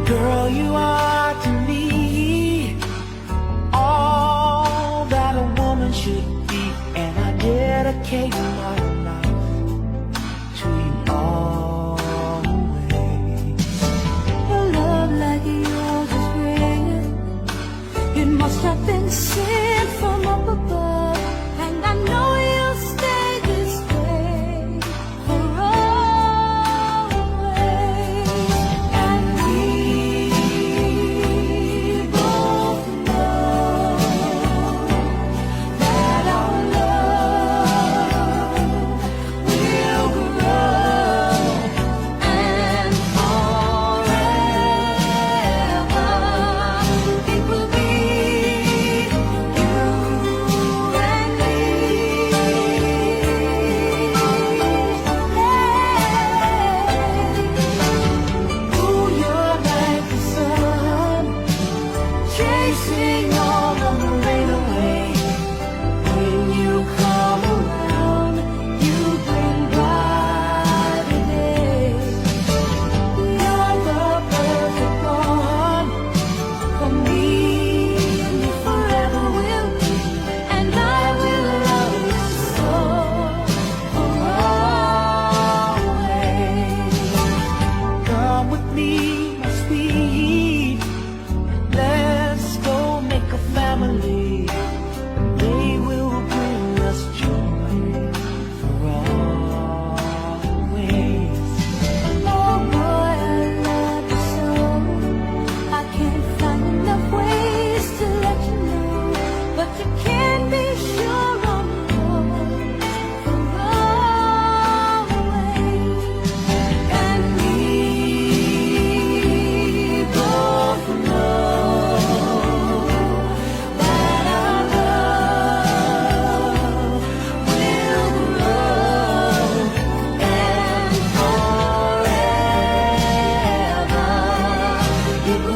Girl, you are to me all that a woman should be, and I dedicate my life to you always. A love like yours is rare. It must have been sent from up above, and I know you'll stay this way for always. And we both know that our love will grow, and forever it will be you and me. Ooh, you're like the sun, chasing all of the rain away. When you come around, you bring brighter days. You're the perfect one for me, And you forever will be, and I will love you so for always. come with me, my sweet. Let's go make a family. They will bring us joy for always. Oh boy, I love you so. I can't find enough ways to let you know, but you can be sure I'm yours for always. And we both know that our love will grow, and forever it will